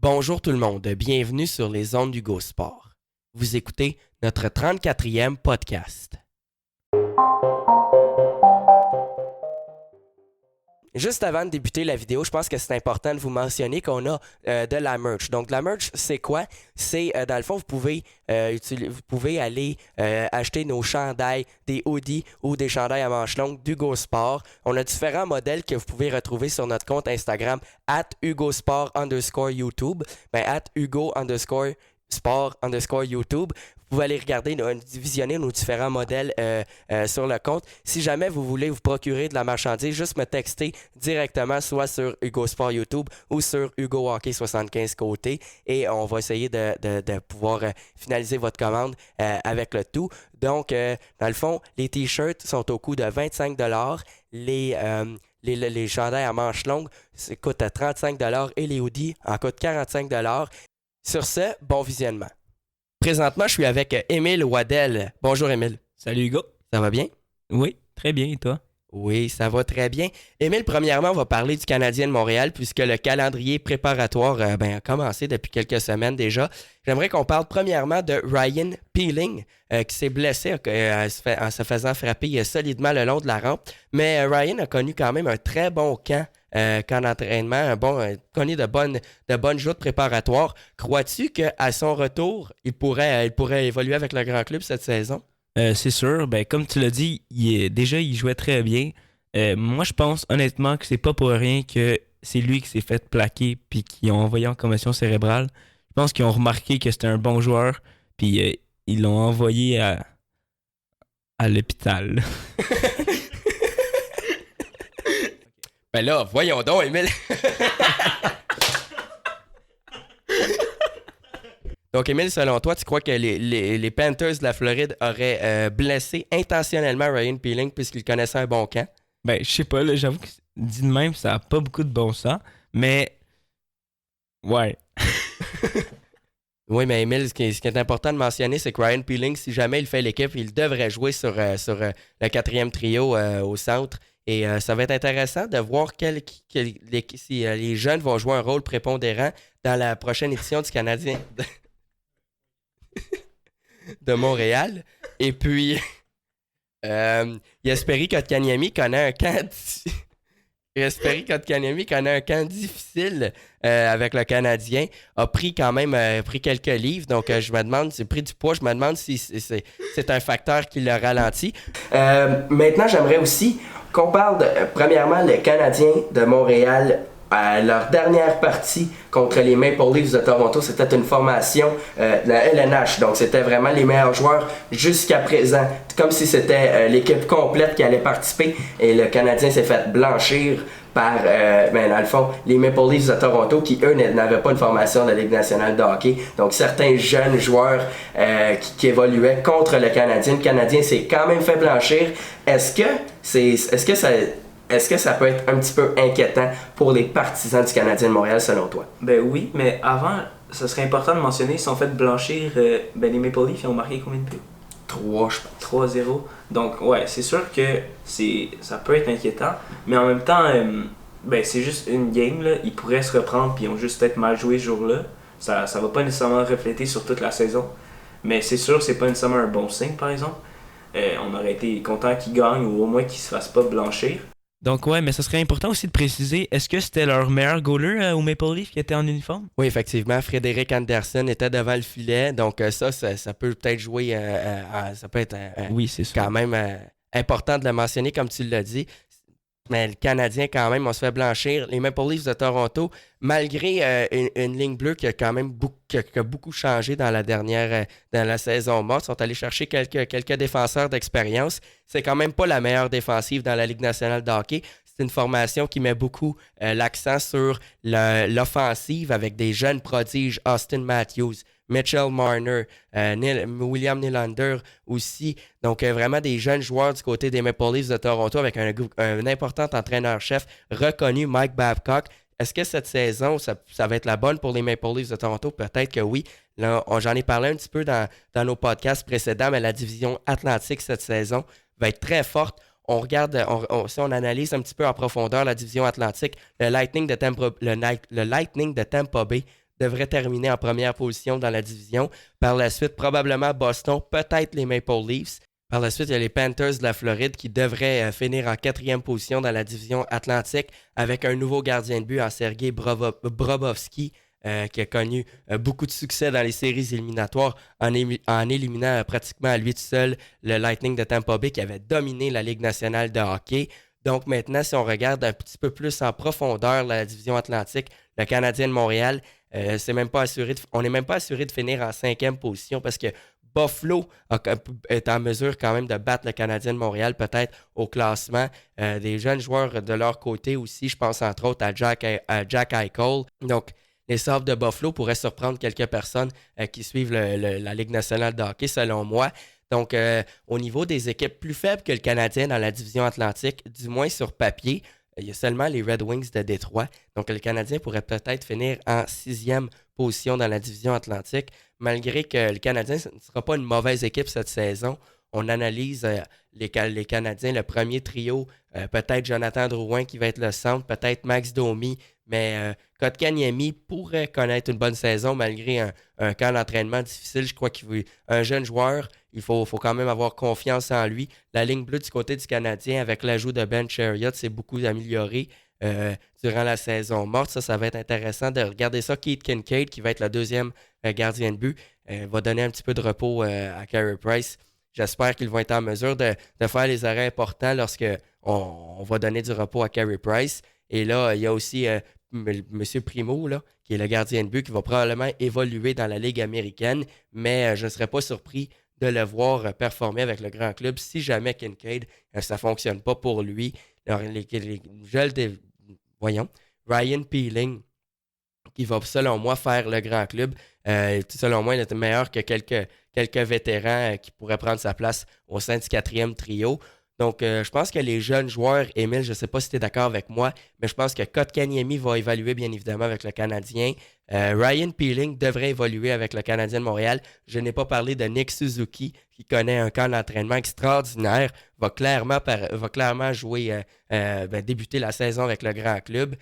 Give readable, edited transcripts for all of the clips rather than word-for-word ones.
Bonjour tout le monde, bienvenue sur les ondes d'Hugo Sport. Vous écoutez notre 34e podcast. Juste avant de débuter la vidéo, je pense que c'est important de vous mentionner qu'on a de la merch. Donc, la merch, c'est quoi? C'est, dans le fond, vous pouvez aller acheter nos chandails, des hoodies ou des chandails à manches longues d'Hugo Sport. On a différents modèles que vous pouvez retrouver sur notre compte Instagram @HugoSport_YouTube, @Hugo_Sport_YouTube. Vous pouvez aller regarder, visionner nos différents modèles sur le compte. Si jamais vous voulez vous procurer de la marchandise, juste me texter directement soit sur Hugo Sport YouTube ou sur Hugo Hockey 75 côté et on va essayer de pouvoir finaliser votre commande avec le tout. Donc, dans le fond, les t-shirts sont au coût de 25$. Les chandails à manches longues coûtent 35$ et les hoodies en coûtent 45$. Sur ce, bon visionnement. Présentement, je suis avec Émile Waddell. Bonjour Émile. Salut Hugo. Ça va bien? Oui, très bien. Et toi? Oui, ça va très bien. Émile, premièrement, on va parler du Canadien de Montréal puisque le calendrier préparatoire a commencé depuis quelques semaines déjà. J'aimerais qu'on parle premièrement de Ryan Peeling qui s'est blessé en se faisant frapper solidement le long de la rampe. Mais Ryan a connu quand même un très bon camp d'entraînement, connu de bonnes joutes préparatoires. Crois-tu qu'à son retour, il pourrait évoluer avec le grand club cette saison? C'est sûr. Comme tu l'as dit, il jouait très bien. Moi, je pense honnêtement que c'est pas pour rien que c'est lui qui s'est fait plaquer puis qu'ils ont envoyé en commotion cérébrale. Je pense qu'ils ont remarqué que c'était un bon joueur puis ils l'ont envoyé à l'hôpital. Ben là, voyons donc, Émile. Donc, Émile, selon toi, tu crois que les Panthers de la Floride auraient blessé intentionnellement Ryan Peeling puisqu'ils connaissaient un bon camp? Je sais pas, là, j'avoue que dit de même, ça a pas beaucoup de bon sens, mais ouais. Oui, mais Émile, ce qui est important de mentionner, c'est que Ryan Peeling, si jamais il fait l'équipe, il devrait jouer sur le quatrième trio au centre. Et ça va être intéressant de voir si les jeunes vont jouer un rôle prépondérant dans la prochaine édition du Canadien de Montréal. Et puis, Jesperi Kotkaniemi connaît un camp difficile avec le Canadien. A pris quand même quelques livres. Donc, je me demande, c'est pris du poids. Je me demande si c'est un facteur qui le ralentit. Maintenant, j'aimerais aussi qu'on parle premièrement, les Canadiens de Montréal. Leur dernière partie contre les Maple Leafs de Toronto, c'était une formation de la LNH. Donc, c'était vraiment les meilleurs joueurs jusqu'à présent. Comme si c'était l'équipe complète qui allait participer. Et le Canadien s'est fait blanchir par, dans le fond, les Maple Leafs de Toronto qui, eux, n'avaient pas une formation de la Ligue nationale de hockey. Donc, certains jeunes joueurs qui évoluaient contre le Canadien. Le Canadien s'est quand même fait blanchir. Est-ce que ça peut être un petit peu inquiétant pour les partisans du Canadien de Montréal, selon toi? Ben oui, mais avant, ce serait important de mentionner, ils sont fait blanchir, les Maple Leafs, ils ont marqué combien de buts? 3, je pense. 3-0. Donc, ouais, c'est sûr que ça peut être inquiétant, mais en même temps, c'est juste une game, là. Ils pourraient se reprendre, puis ils ont juste peut-être mal joué ce jour-là. Ça va pas nécessairement refléter sur toute la saison, mais c'est sûr c'est pas nécessairement un bon signe, par exemple. On aurait été content qu'ils gagnent ou au moins qu'ils se fassent pas blanchir. Donc ouais, mais ça serait important aussi de préciser, est-ce que c'était leur meilleur goaler au Maple Leaf qui était en uniforme? Oui, effectivement, Frédéric Andersen était devant le filet, donc ça peut peut-être jouer, ça peut être oui, c'est sûr. Quand même important de le mentionner comme tu l'as dit. Mais le Canadien, quand même, on se fait blanchir. Les Maple Leafs de Toronto, malgré une ligne bleue qui a quand même beaucoup changé dans la saison morte, sont allés chercher quelques défenseurs d'expérience. C'est quand même pas la meilleure défensive dans la Ligue nationale de hockey. C'est une formation qui met beaucoup l'accent sur l'offensive avec des jeunes prodiges, Austin Matthews, Mitchell Marner, William Nylander aussi. Donc, vraiment des jeunes joueurs du côté des Maple Leafs de Toronto avec un important entraîneur-chef reconnu, Mike Babcock. Est-ce que cette saison, ça va être la bonne pour les Maple Leafs de Toronto? Peut-être que oui. Là, j'en ai parlé un petit peu dans nos podcasts précédents, mais la division Atlantique cette saison va être très forte. On regarde, si on analyse un petit peu en profondeur la division Atlantique, le Lightning de Tampa Bay devrait terminer en première position dans la division. Par la suite, probablement Boston, peut-être les Maple Leafs. Par la suite, il y a les Panthers de la Floride qui devraient finir en 4e position dans la division Atlantique avec un nouveau gardien de but en Sergei Bobrovsky qui a connu beaucoup de succès dans les séries éliminatoires en éliminant pratiquement à lui tout seul le Lightning de Tampa Bay qui avait dominé la Ligue nationale de hockey. Donc maintenant, si on regarde un petit peu plus en profondeur la division Atlantique, le Canadien de Montréal, on n'est même pas assuré de finir en 5e position parce que Buffalo est en mesure quand même de battre le Canadien de Montréal, peut-être au classement. Des jeunes joueurs de leur côté aussi, je pense entre autres à Jack Eichel. Donc, les Sabres de Buffalo pourraient surprendre quelques personnes qui suivent la Ligue nationale de hockey, selon moi. Donc, au niveau des équipes plus faibles que le Canadien dans la division Atlantique, du moins sur papier, il y a seulement les Red Wings de Détroit. Donc, le Canadien pourrait peut-être finir en 6e position dans la division Atlantique, malgré que le Canadien ne sera pas une mauvaise équipe cette saison. On analyse les Canadiens, le premier trio, peut-être Jonathan Drouin qui va être le centre, peut-être Max Domi, mais Kotkaniemi pourrait connaître une bonne saison malgré un camp d'entraînement difficile. Je crois qu'il veut un jeune joueur. Il faut quand même avoir confiance en lui. La ligne bleue du côté du Canadien, avec l'ajout de Ben Chariot, c'est beaucoup amélioré durant la saison morte. Ça va être intéressant de regarder ça. Keith Kincaid, qui va être le deuxième gardien de but, va donner un petit peu de repos à Carey Price. J'espère qu'ils vont être en mesure de faire les arrêts importants lorsque on va donner du repos à Carey Price. Et là, il y a aussi M. Primo, là, qui est le gardien de but, qui va probablement évoluer dans la Ligue américaine, mais je ne serais pas surpris de le voir performer avec le grand club si jamais Kincaid, ça ne fonctionne pas pour lui. Alors, Ryan Peeling, qui va, selon moi, faire le grand club. Selon moi, il est meilleur que quelques vétérans qui pourraient prendre sa place au sein du 4e trio. Donc, je pense que les jeunes joueurs, Émile, je ne sais pas si tu es d'accord avec moi, mais je pense que Kotkaniemi va évoluer bien évidemment avec le Canadien. Ryan Peeling devrait évoluer avec le Canadien de Montréal. Je n'ai pas parlé de Nick Suzuki, qui connaît un camp d'entraînement extraordinaire, va clairement jouer, débuter la saison avec le grand club.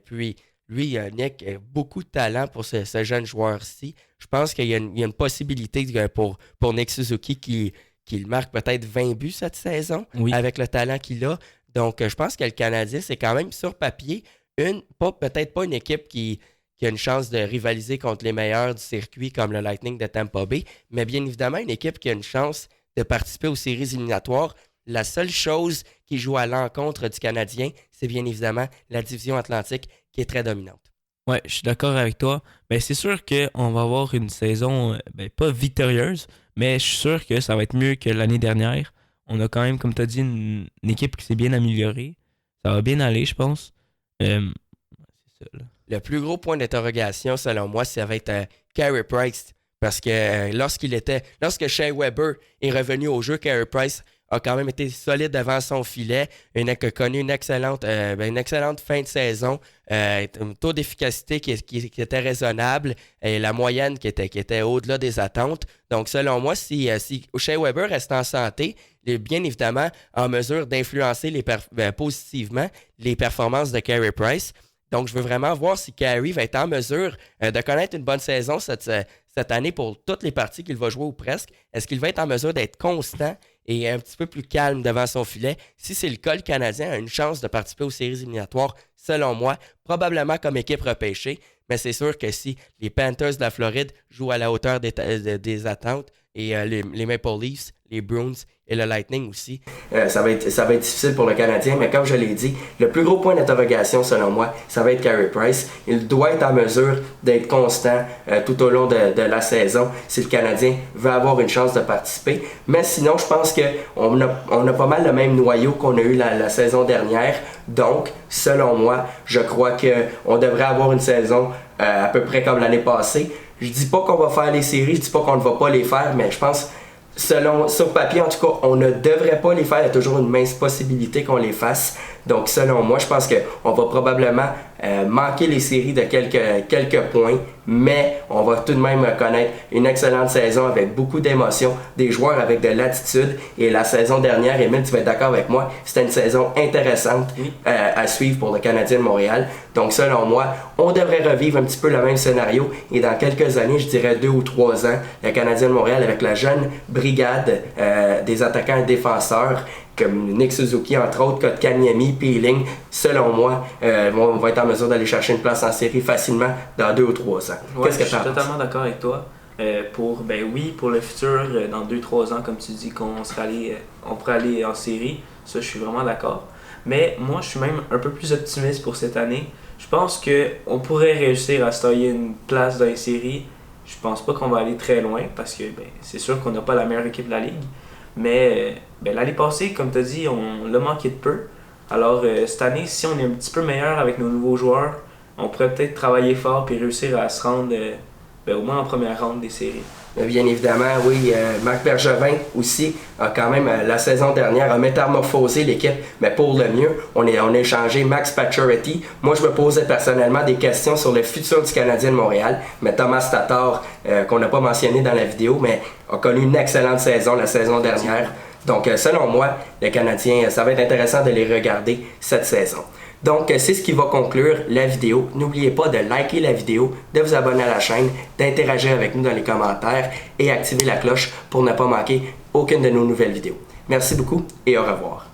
Puis, lui, Nick, a beaucoup de talent pour ce jeune joueur-ci. Je pense qu'il y a une possibilité pour Nick Suzuki qu'il marque peut-être 20 buts cette saison avec le talent qu'il a. Donc, je pense que le Canadien, c'est quand même sur papier peut-être pas une équipe qui a une chance de rivaliser contre les meilleurs du circuit comme le Lightning de Tampa Bay, mais bien évidemment une équipe qui a une chance de participer aux séries éliminatoires. La seule chose qui joue à l'encontre du Canadien, c'est bien évidemment la division Atlantique qui est très dominante. Ouais, je suis d'accord avec toi. Mais c'est sûr qu'on va avoir une saison pas victorieuse, mais je suis sûr que ça va être mieux que l'année dernière. On a quand même, comme tu as dit, une équipe qui s'est bien améliorée. Ça va bien aller, je pense. C'est ça, là. Le plus gros point d'interrogation, selon moi, ça va être Carey Price. Parce que lorsque Shea Weber est revenu au jeu, Carey Price a quand même été solide devant son filet, a connu une excellente fin de saison, un taux d'efficacité qui était raisonnable et la moyenne qui était au-delà des attentes. Donc, selon moi, si Shea Weber reste en santé, il est bien évidemment en mesure d'influencer positivement les performances de Carey Price. Donc, je veux vraiment voir si Carey va être en mesure de connaître une bonne saison cette année pour toutes les parties qu'il va jouer ou presque. Est-ce qu'il va être en mesure d'être constant et un petit peu plus calme devant son filet? Si c'est le cas, le Canadien a une chance de participer aux séries éliminatoires, selon moi, probablement comme équipe repêchée. Mais c'est sûr que si les Panthers de la Floride jouent à la hauteur des attentes et les Maple Leafs, les Bruins et le Lightning aussi, ça va être difficile pour le Canadien. Mais comme je l'ai dit, le plus gros point d'interrogation, selon moi, ça va être Carey Price. Il doit être en mesure d'être constant tout au long de la saison si le Canadien veut avoir une chance de participer. Mais sinon, je pense qu'on a pas mal le même noyau qu'on a eu la saison dernière. Donc, selon moi, je crois qu'on devrait avoir une saison à peu près comme l'année passée. Je dis pas qu'on va faire les séries, je dis pas qu'on ne va pas les faire, mais je pense, sur papier en tout cas, on ne devrait pas les faire. Il y a toujours une mince possibilité qu'on les fasse. Donc, selon moi, je pense qu'on va probablement manquer les séries de quelques points, mais on va tout de même connaître une excellente saison avec beaucoup d'émotions, des joueurs avec de l'attitude. Et la saison dernière, Émile, tu vas être d'accord avec moi, c'était une saison intéressante à suivre pour le Canadien de Montréal. Donc selon moi, on devrait revivre un petit peu le même scénario. Et dans quelques années, je dirais 2 ou 3 ans, le Canadien de Montréal avec la jeune brigade des attaquants et défenseurs, comme Nick Suzuki, entre autres, Kotkaniemi, Peeling, selon moi, va être en mesure d'aller chercher une place en série facilement dans 2 ou 3 ans. Ouais, Qu'est-ce que tu penses? Je suis penses? totalement d'accord avec toi. Pour le futur, dans 2-3 ans, comme tu dis, on pourrait aller en série. Ça, je suis vraiment d'accord. Mais moi, je suis même un peu plus optimiste pour cette année. Je pense qu'on pourrait réussir à se tailler une place dans les séries. Je pense pas qu'on va aller très loin parce que c'est sûr qu'on n'a pas la meilleure équipe de la ligue. Mais l'année passée, comme tu as dit, on l'a manqué de peu. Alors cette année, si on est un petit peu meilleur avec nos nouveaux joueurs, on pourrait peut-être travailler fort et réussir à se rendre au moins en première ronde des séries. Bien évidemment, oui. Marc Bergevin aussi a quand même, la saison dernière, a métamorphosé l'équipe, mais pour le mieux. On a échangé Max Pacioretty. Moi, je me posais personnellement des questions sur le futur du Canadien de Montréal, mais Thomas Tatar, qu'on n'a pas mentionné dans la vidéo, mais a connu une excellente saison la saison dernière. Donc, selon moi, les Canadiens, ça va être intéressant de les regarder cette saison. Donc, c'est ce qui va conclure la vidéo. N'oubliez pas de liker la vidéo, de vous abonner à la chaîne, d'interagir avec nous dans les commentaires et activer la cloche pour ne pas manquer aucune de nos nouvelles vidéos. Merci beaucoup et au revoir.